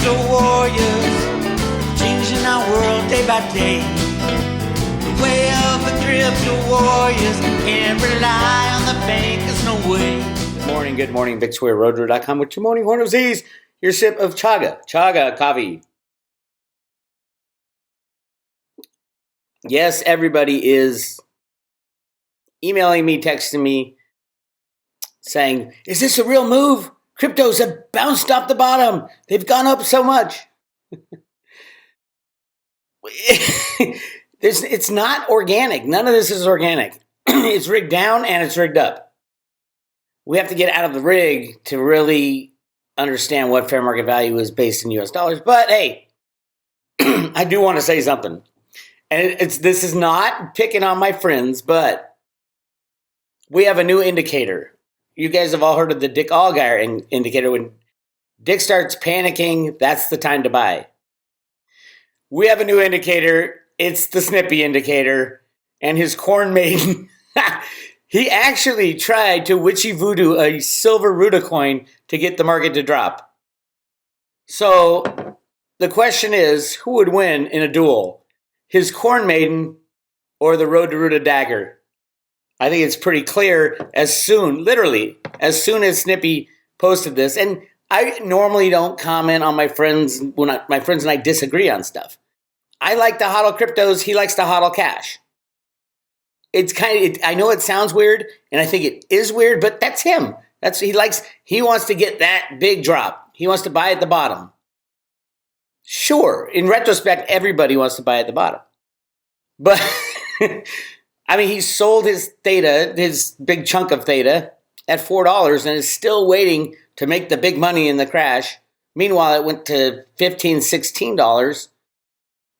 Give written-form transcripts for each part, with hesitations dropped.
crypto warriors, changing our world day by day. The way of the crypto warriors, can't rely on the bankers, no way. Good morning, Bix Weir, roadrunner.com with your morning horn of Z's, your sip of chaga coffee. Yes, everybody is emailing me, texting me, saying, is this a real move? Cryptos have bounced off the bottom. They've gone up so much. It's not organic. None of this is organic. It's rigged down and it's rigged up. We have to get out of the rig to really understand what fair market value is based in US dollars. But hey, I do want to say something. And this is not picking on my friends, but we have a new indicator. You guys have all heard of the Dick Allgaier indicator. When Dick starts panicking, that's the time to buy. We have a new indicator. It's the SNIPPY indicator. And his corn maiden, he actually tried to witchy voodoo a silver Ruda coin to get the market to drop. So the question is, who would win in a duel? His corn maiden or the Road to Ruda dagger? I think it's pretty clear literally as soon as SNIPPY posted this. And I normally don't comment on my friends when my friends and I disagree on stuff. I like to hodl cryptos. He likes to hodl cash. It's I know it sounds weird, and I think it is weird, but that's him. He wants to get that big drop. He wants to buy at the bottom. Sure, in retrospect, everybody wants to buy at the bottom. But, I mean, he sold his Theta, his big chunk of Theta, at $4 and is still waiting to make the big money in the crash. Meanwhile, it went to $15, $16.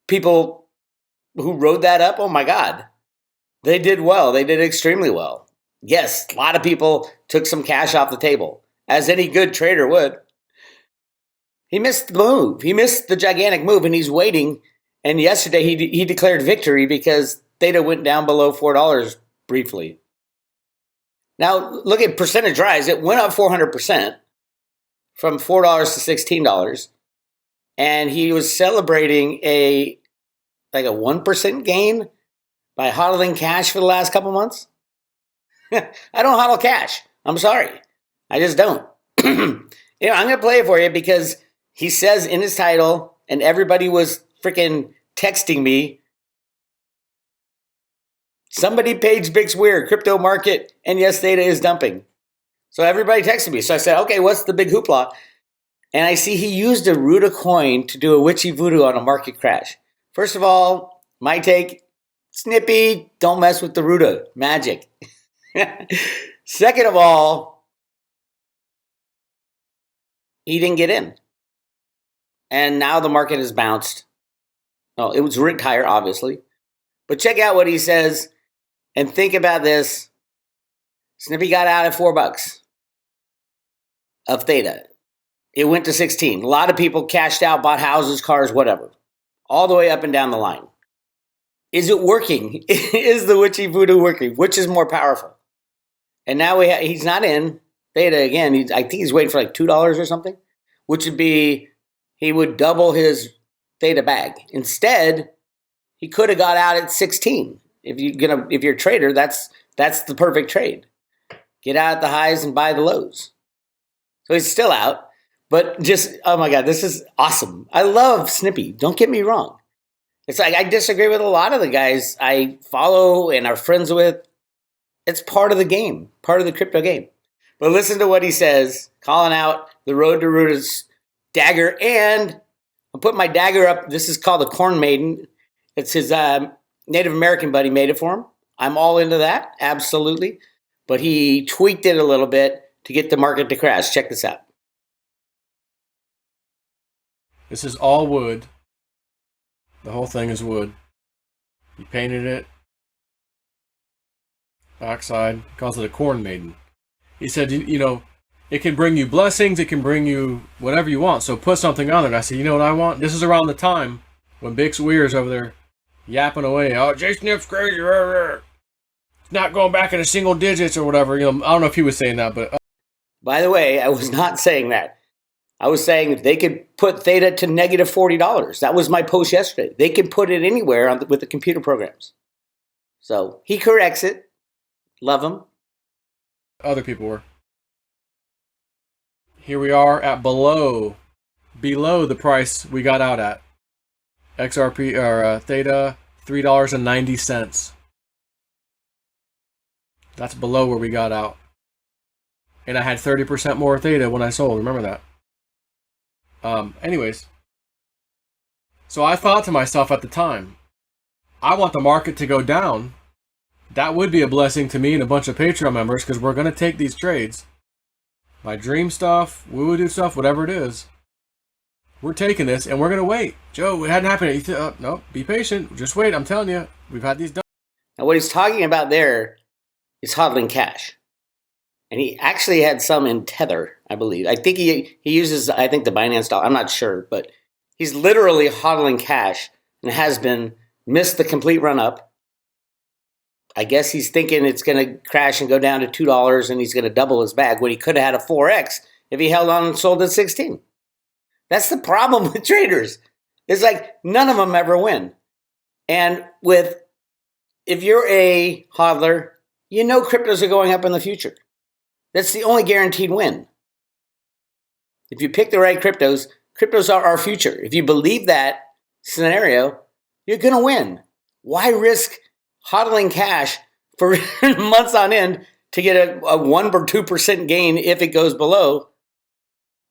People who rode that up, oh my God. They did well. They did extremely well. Yes, a lot of people took some cash off the table, as any good trader would. He missed the move. He missed the gigantic move, and he's waiting. And yesterday he declared victory because Theta went down below $4 briefly. Now, look at percentage rise. It went up 400% from $4 to $16. And he was celebrating a 1% gain by hodling cash for the last couple months. I don't hodl cash. I'm sorry. I just don't. I'm going to play it for you because he says in his title, and everybody was freaking texting me, somebody paged Bix Weir, crypto market, and yes, Theta is dumping. So everybody texted me. So I said, okay, what's the big hoopla? And I see he used a Ruda coin to do a witchy voodoo on a market crash. First of all, my take, SNIPPY, don't mess with the Ruda magic. Second of all, he didn't get in. And now the market has bounced. Oh, it was rigged higher, obviously. But check out what he says and think about this. SNIPPY got out at $4 of Theta. It went to 16. A lot of people cashed out, bought houses, cars, whatever. All the way up and down the line. Is it working? Is the witchy voodoo working? Which is more powerful? And now he's not in Theta again. I think he's waiting for like $2 or something, which would be, he would double his Theta bag. Instead, he could have got out at 16. If you're a trader, that's the perfect trade. Get out at the highs and buy the lows. So he's still out, but just, oh my God, this is awesome. I love SNIPPY. Don't get me wrong. It's like I disagree with a lot of the guys I follow and are friends with. It's part of the game, part of the crypto game. But listen to what he says, calling out the Road to Ruda's dagger. And I'm putting my dagger up. This is called the Corn Maiden. It's his Native American buddy made it for him. I'm all into that, absolutely. But he tweaked it a little bit to get the market to crash. Check this out. This is all wood. The whole thing is wood. He painted it. Backside, calls it a corn maiden. He said, you know, it can bring you blessings, it can bring you whatever you want, so put something on it. And I said, you know what I want? This is around the time when Bix Weir is over there yapping away. Oh, J-Snip's crazy. It's not going back into single digits or whatever. You know, I don't know if he was saying that, but... By the way, I was not saying that. I was saying they could put Theta to negative $40. That was my post yesterday. They can put it anywhere with the computer programs. So he corrects it. Love him. Other people were. Here we are at below the price we got out at. XRP or Theta, $3.90. That's below where we got out. And I had 30% more Theta when I sold. Remember that. Anyways. So I thought to myself at the time, I want the market to go down. That would be a blessing to me and a bunch of Patreon members because we're going to take these trades. My dream stuff, woo-doo stuff, whatever it is. We're taking this and we're going to wait. Joe, it hadn't happened. No, be patient. Just wait. I'm telling you, we've had these done. Now what he's talking about there is hodling cash. And he actually had some in Tether, I believe. I think he uses, the Binance dollar. I'm not sure, but he's literally hodling cash and has been, missed the complete run up. I guess he's thinking it's going to crash and go down to $2 and he's going to double his bag when he could have had a 4X if he held on and sold at 16. That's the problem with traders. It's like none of them ever win. And if you're a hodler, you know cryptos are going up in the future. That's the only guaranteed win. If you pick the right cryptos, cryptos are our future. If you believe that scenario, you're going to win. Why risk hodling cash for months on end to get a 1 or 2% gain if it goes below?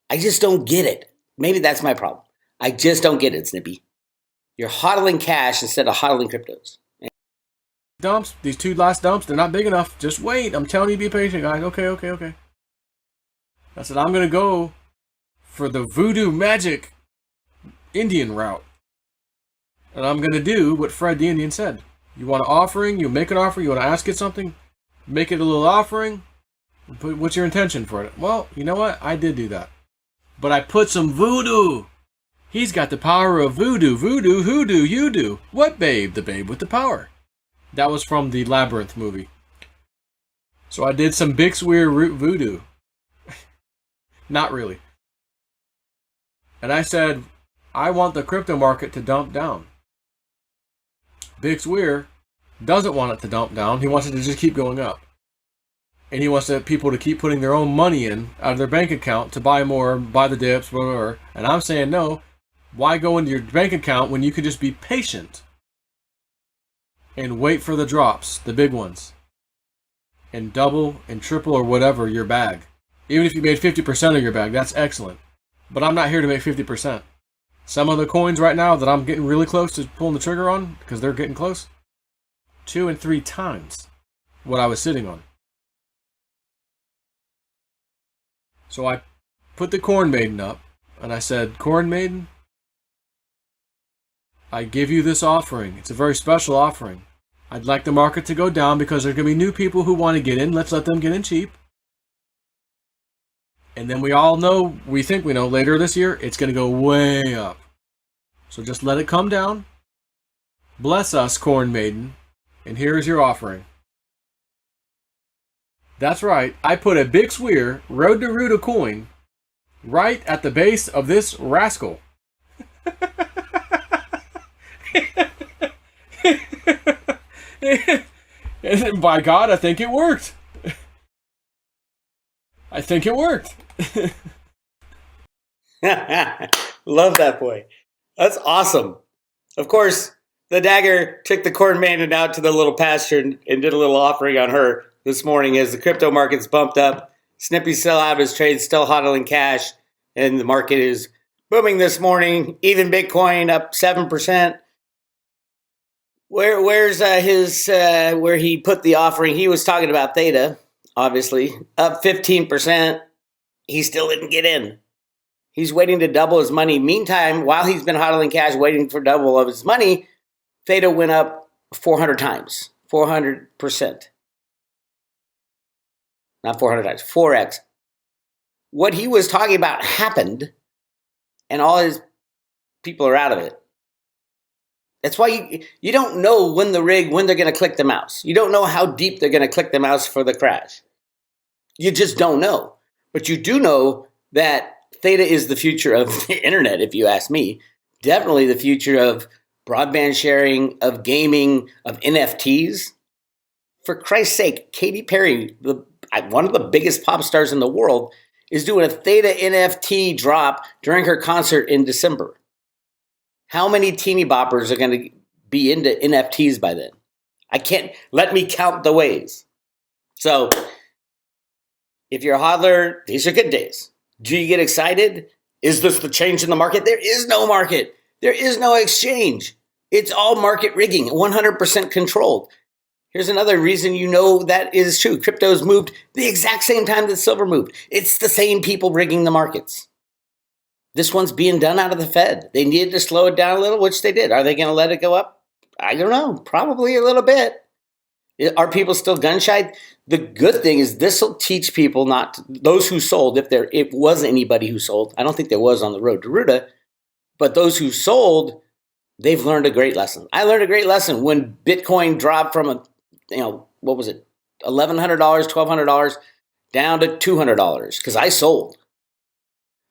I just don't get it. Maybe that's my problem. I just don't get it, Snippy. You're hodling cash instead of hodling cryptos. Dumps, these two last dumps, they're not big enough. Just wait. I'm telling you, be patient, guys. Okay. I said, I'm going to go for the voodoo magic Indian route. And I'm going to do what Fred the Indian said. You want an offering, you make an offer, you want to ask it something, make it a little offering. What's your intention for it? Well, you know what? I did do that. But I put some voodoo. He's got the power of voodoo. Voodoo, hoodoo, you do. What babe? The babe with the power. That was from the Labyrinth movie. So I did some Bix Weir root voodoo. Not really. And I said, I want the crypto market to dump down. Bix Weir doesn't want it to dump down. He wants it to just keep going up. And he wants people to keep putting their own money in out of their bank account to buy more, buy the dips, whatever. And I'm saying, no, why go into your bank account when you could just be patient and wait for the drops, the big ones, and double and triple or whatever your bag. Even if you made 50% of your bag, that's excellent. But I'm not here to make 50%. Some of the coins right now that I'm getting really close to pulling the trigger on, because they're getting close, 2 and 3 times what I was sitting on. So I put the Corn Maiden up, and I said, Corn Maiden, I give you this offering. It's a very special offering. I'd like the market to go down because there are going to be new people who want to get in. Let's let them get in cheap. And then we all know, we think we know, later this year, it's going to go way up. So just let it come down. Bless us, Corn Maiden. And here is your offering. That's right. I put a Bix Weir Road to Root a coin right at the base of this rascal. And by God, I think it worked. I think it worked. Love that boy. That's awesome. Of course, the Dagger took the Corn Maiden out to the little pasture and did a little offering on her this morning as the crypto market's bumped up. Snippy's still out of his trade, still hodling cash, and the market is booming this morning. Even Bitcoin up 7%. Where's his where he put the offering? He was talking about Theta, obviously, up 15%. He still didn't get in. He's waiting to double his money. Meantime, while he's been hodling cash, waiting for double of his money, Theta went up 400 times, 400%. Not 400 times, 4x. What he was talking about happened, and all his people are out of it. That's why you don't know when they're going to click the mouse. You don't know how deep they're going to click the mouse for the crash. You just don't know. But you do know that Theta is the future of the internet, if you ask me. Definitely the future of broadband sharing, of gaming, of NFTs. For Christ's sake, Katy Perry, one of the biggest pop stars in the world, is doing a Theta NFT drop during her concert in December. How many teeny boppers are going to be into NFTs by then? Let me count the ways. So, if you're a hodler, these are good days. Do you get excited? Is this the change in the market? There is no market. There is no exchange. It's all market rigging, 100% controlled. Here's another reason you know that is true. Crypto's moved the exact same time that silver moved. It's the same people rigging the markets. This one's being done out of the Fed. They needed to slow it down a little, which they did. Are they going to let it go up? I don't know. Probably a little bit. Are people still gun shy? The good thing is this will teach people those who sold, if it was anybody who sold. I don't think there was on the road to Ruta, but those who sold, they've learned a great lesson. I learned a great lesson when Bitcoin dropped from what was it, $1,100, $1,200 down to $200 because I sold.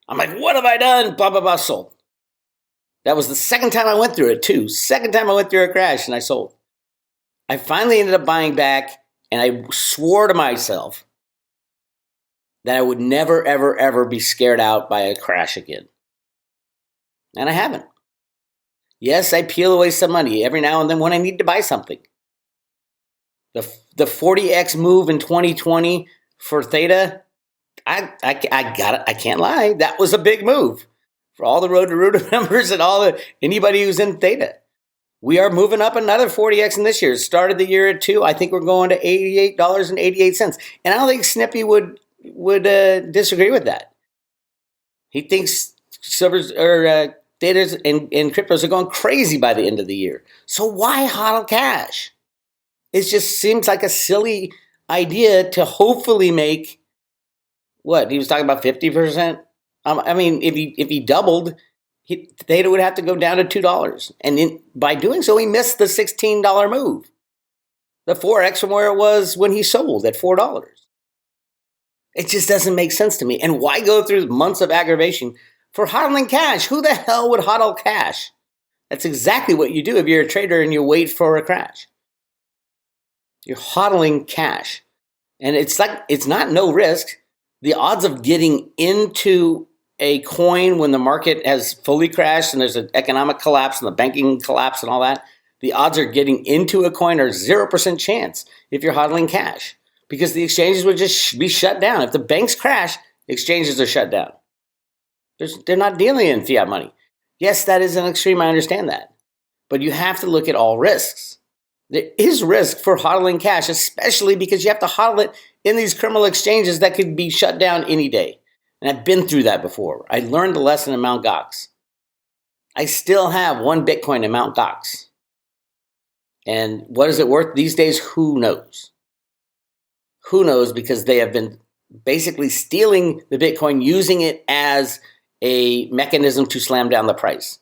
I'm like, what have I done? Blah, blah, blah, sold. That was the second time I went through it too. Second time I went through a crash and I sold. I finally ended up buying back, and I swore to myself that I would never, ever, ever be scared out by a crash again. And I haven't. Yes, I peel away some money every now and then when I need to buy something. The 40x move in 2020 for Theta, I can't lie. That was a big move for all the Road to Ruta members and anybody who's in Theta. We are moving up another 40x in this year. It started the year at 2. I think we're going to $88.88. And I don't think Snippy would disagree with that. He thinks silver's or Theta's and cryptos are going crazy by the end of the year. So why HODL cash? It just seems like a silly idea to hopefully make what he was talking about 50%. I mean, if he doubled, Theta would have to go down to $2. And by doing so, he missed the $16 move. The 4x from where it was when he sold at $4. It just doesn't make sense to me. And why go through months of aggravation for hodling cash? Who the hell would hodl cash? That's exactly what you do if you're a trader and you wait for a crash. You're hodling cash. And it's not no risk. The odds of getting into a coin when the market has fully crashed and there's an economic collapse and the banking collapse and all that, the odds of getting into a coin are 0% chance if you're hodling cash because the exchanges would just be shut down. If the banks crash, exchanges are shut down. They're not dealing in fiat money. Yes, that is an extreme. I understand that. But you have to look at all risks. There is risk for hodling cash, especially because you have to hodl it in these criminal exchanges that could be shut down any day. And I've been through that before. I learned the lesson in Mt. Gox. I still have 1 Bitcoin in Mt. Gox. And what is it worth these days? Who knows? Who knows? Because they have been basically stealing the Bitcoin, using it as a mechanism to slam down the price.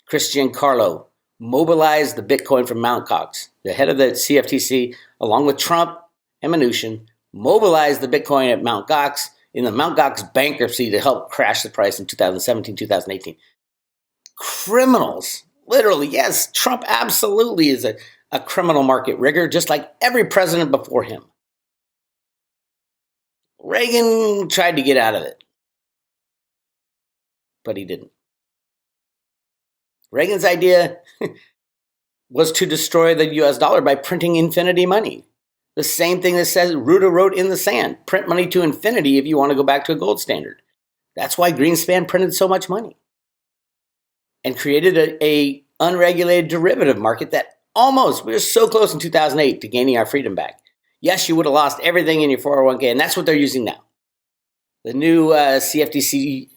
Christian Carlo mobilized the Bitcoin from Mt. Gox. The head of the CFTC, along with Trump and Mnuchin, mobilized the Bitcoin at Mt. Gox in the Mt. Gox bankruptcy to help crash the price in 2017, 2018. Criminals, literally, yes, Trump absolutely is a criminal market rigger, just like every president before him. Reagan tried to get out of it, but he didn't. Reagan's idea was to destroy the US dollar by printing infinity money. The same thing that says Ruta wrote in the sand, print money to infinity if you want to go back to a gold standard. That's why Greenspan printed so much money and created a unregulated derivative market that we were so close in 2008 to gaining our freedom back. Yes, you would have lost everything in your 401k, and that's what they're using now. The new CFTC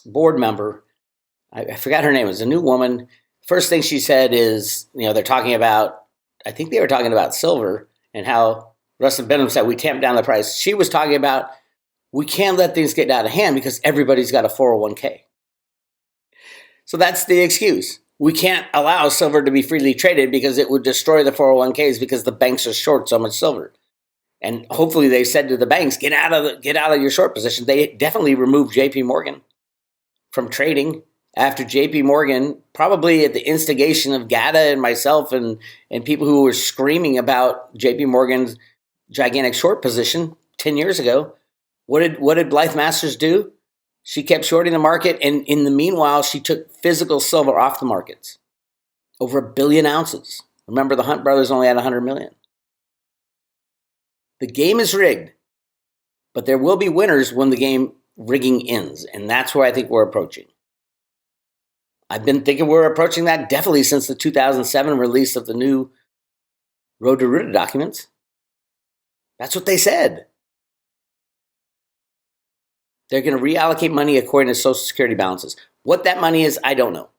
board member, I forgot her name, it was a new woman. First thing she said is, they're talking about, I think they were talking about silver and how Russell Benham said we tamped down the price. She was talking about we can't let things get out of hand because everybody's got a 401k. So that's the excuse. We can't allow silver to be freely traded because it would destroy the 401ks because the banks are short so much silver. And hopefully they said to the banks, get out of your short position. They definitely removed JP Morgan from trading after JP Morgan, probably at the instigation of Gada and myself and people who were screaming about JP Morgan's gigantic short position 10 years ago. What did Blythe Masters do? She kept shorting the market, and in the meanwhile, she took physical silver off the markets. Over 1 billion ounces. Remember, the Hunt brothers only had 100 million. The game is rigged, but there will be winners when the game rigging ends, and that's where I think we're approaching. I've been thinking we're approaching that definitely since the 2007 release of the new Road to Ruta documents. That's what they said. They're going to reallocate money according to Social Security balances. What that money is, I don't know.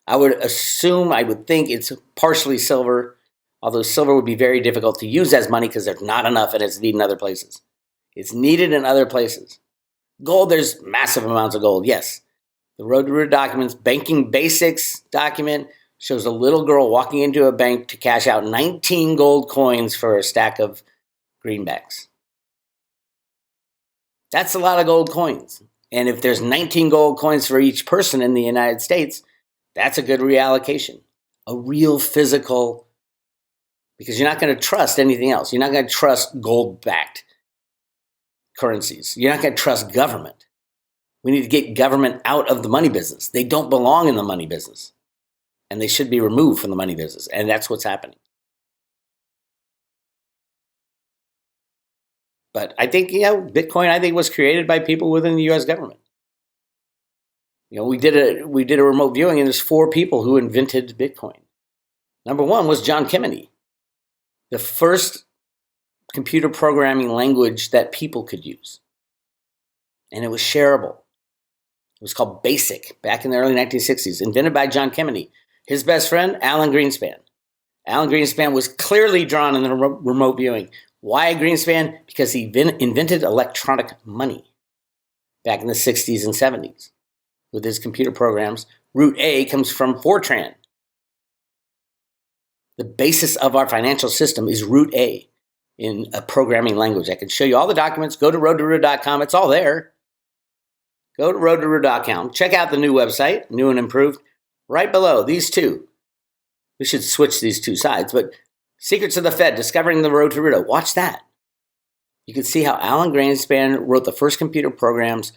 I would think it's partially silver, although silver would be very difficult to use as money because there's not enough and it's needed in other places. It's needed in other places. Gold, there's massive amounts of gold, yes. The Road to Ruta documents, Banking Basics document shows a little girl walking into a bank to cash out 19 gold coins for a stack of greenbacks. That's a lot of gold coins. And if there's 19 gold coins for each person in the United States, that's a good reallocation. A real physical, because you're not going to trust anything else. You're not going to trust gold-backed currencies. You're not going to trust government. We need to get government out of the money business. They don't belong in the money business. And they should be removed from the money business. And that's what's happening. But I think, Bitcoin, I think, was created by people within the U.S. government. We did a remote viewing, and there's 4 people who invented Bitcoin. Number 1 was John Kemeny, the first computer programming language that people could use. And it was shareable. It was called BASIC back in the early 1960s, invented by John Kemeny. His best friend, Alan Greenspan. Alan Greenspan was clearly drawn in the remote viewing. Why Greenspan? Because he invented electronic money back in the 60s and 70s with his computer programs. Root A comes from Fortran. The basis of our financial system is Root A in a programming language. I can show you all the documents. Go to roadtoruta.com. It's all there. Go to roadtoruta.com. Check out the new website, new and improved. Right below, these two. We should switch these two sides, but Secrets of the Fed, Discovering the Road to Ruta. Watch that. You can see how Alan Greenspan wrote the first computer programs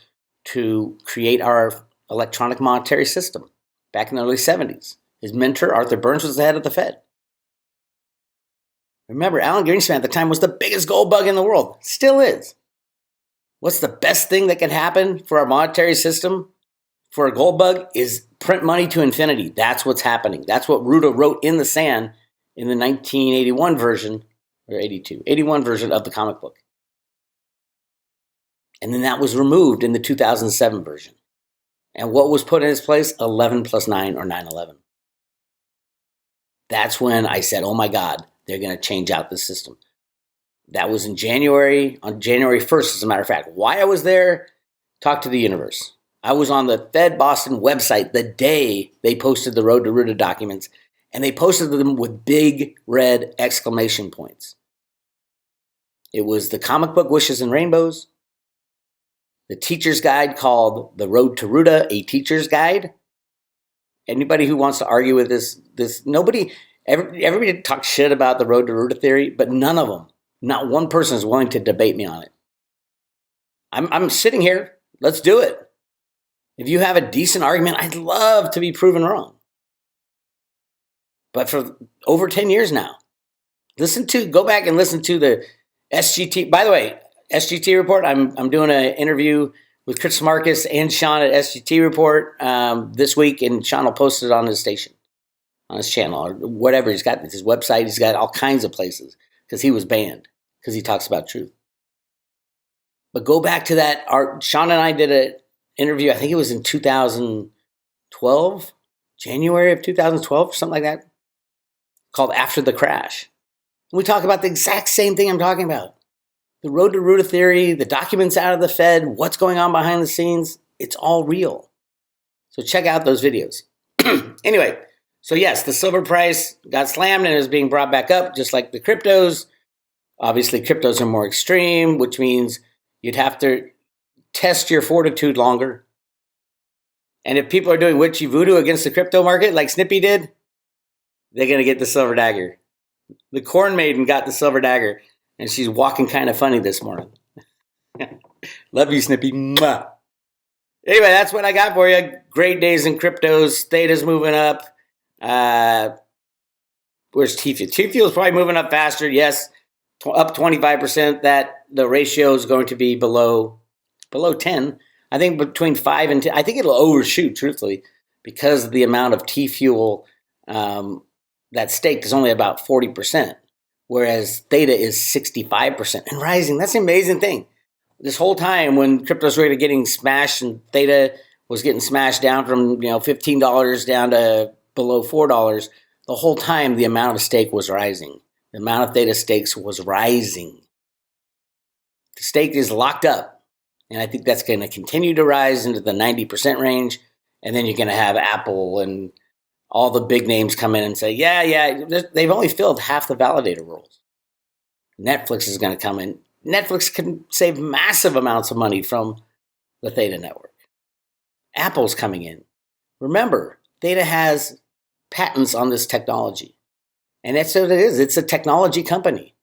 to create our electronic monetary system back in the early 70s. His mentor, Arthur Burns, was the head of the Fed. Remember, Alan Greenspan at the time was the biggest gold bug in the world. Still is. What's the best thing that can happen for our monetary system for a gold bug is print money to infinity. That's what's happening. That's what Ruta wrote in the sand in the 1981 version, or 81 version of the comic book. And then that was removed in the 2007 version. And what was put in its place? 11 plus 9, or 9/11. That's when I said, oh my God, they're going to change out the system. That was in January, on January 1st, as a matter of fact. Why I was there? Talk to the universe. I was on the Fed Boston website the day they posted the Road to Ruta documents, and they posted them with big red exclamation points. It was the comic book Wishes and Rainbows, the teacher's guide called The Road to Ruta, a teacher's guide. Anybody who wants to argue with this everybody talks shit about the Road to Ruta theory, but none of them, not one person is willing to debate me on it. I'm sitting here. Let's do it. If you have a decent argument, I'd love to be proven wrong. But for over 10 years now, go back and listen to the SGT. By the way, SGT Report, I'm doing an interview with Chris Marcus and Sean at SGT Report this week, and Sean will post it on his station, on his channel, or whatever. He's got his website. He's got all kinds of places because he was banned because he talks about truth. But go back to that. Sean and I did an interview, I think it was in 2012, January of 2012, something like that, called After the Crash. And we talk about the exact same thing I'm talking about. The Road to Ruta theory, the documents out of the Fed, what's going on behind the scenes, it's all real. So check out those videos. Anyway, so yes, the silver price got slammed and is being brought back up, just like the cryptos. Obviously, cryptos are more extreme, which means you'd have to test your fortitude longer. And if people are doing witchy voodoo against the crypto market like Snippy did, they're going to get the silver dagger. The corn maiden got the silver dagger, and she's walking kind of funny this morning. Love you, Snippy. Mwah. Anyway, that's what I got for you. Great days in cryptos. Theta's moving up. Where's T-Fuel? T-Fuel is probably moving up faster. Yes, up 25%. That the ratio is going to be below 10. I think between 5 and 10. I think it'll overshoot, truthfully, because of the amount of T-Fuel that staked is only about 40%, whereas Theta is 65% and rising. That's an amazing thing. This whole time when cryptos were getting smashed and Theta was getting smashed down from $15 down to below $4, the whole time the amount of stake was rising. The amount of Theta stakes was rising. The stake is locked up, and I think that's going to continue to rise into the 90% range, and then you're going to have Apple and all the big names come in and say, yeah, they've only filled half the validator roles. Netflix is going to come in. Netflix can save massive amounts of money from the Theta network. Apple's coming in. Remember, Theta has patents on this technology. And that's what it is. It's a technology company.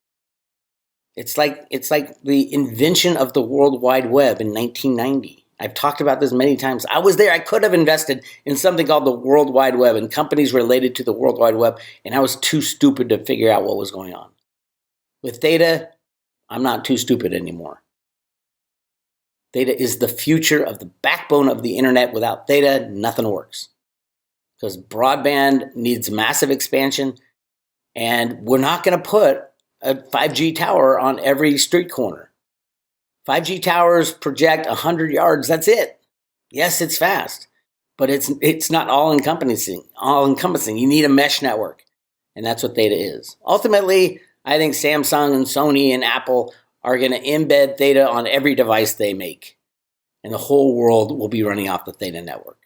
It's like the invention of the World Wide Web in 1990. I've talked about this many times. I was there. I could have invested in something called the World Wide Web and companies related to the World Wide Web, and I was too stupid to figure out what was going on. With Theta, I'm not too stupid anymore. Theta is the future of the backbone of the internet. Without Theta, nothing works. Because broadband needs massive expansion, and we're not going to put a 5G tower on every street corner. 5G towers project 100 yards. That's it. Yes, it's fast, but it's not all-encompassing. You need a mesh network, and that's what Theta is. Ultimately, I think Samsung and Sony and Apple are going to embed Theta on every device they make, and the whole world will be running off the Theta network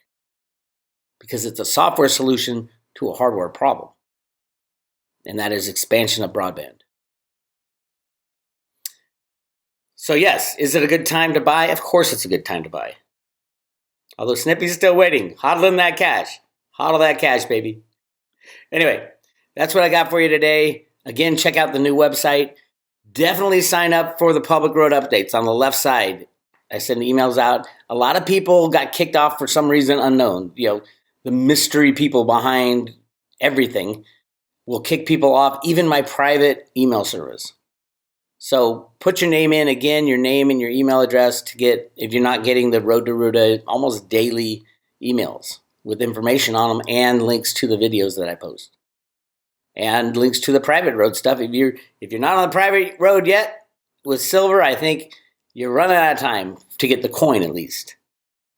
because it's a software solution to a hardware problem, and that is expansion of broadband. So yes, is it a good time to buy? Of course it's a good time to buy. Although Snippy's still waiting. Hodling that cash. Hodl that cash, baby. Anyway, that's what I got for you today. Again, check out the new website. Definitely sign up for the public road updates on the left side. I send emails out. A lot of people got kicked off for some reason unknown. The mystery people behind everything will kick people off, even my private email service. So put your name in, again, your name and your email address to get, if you're not getting the Road to Ruta almost daily emails with information on them and links to the videos that I post. And links to the private road stuff. If you're not on the private road yet with silver, I think you're running out of time to get the coin at least.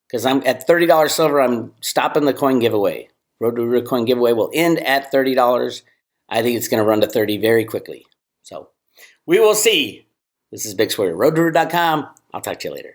Because I'm at $30 silver, I'm stopping the coin giveaway. Road to Ruta coin giveaway will end at $30. I think it's going to run to 30 very quickly. So we will see. This is Bix Weir, roadtoruta.com. I'll talk to you later.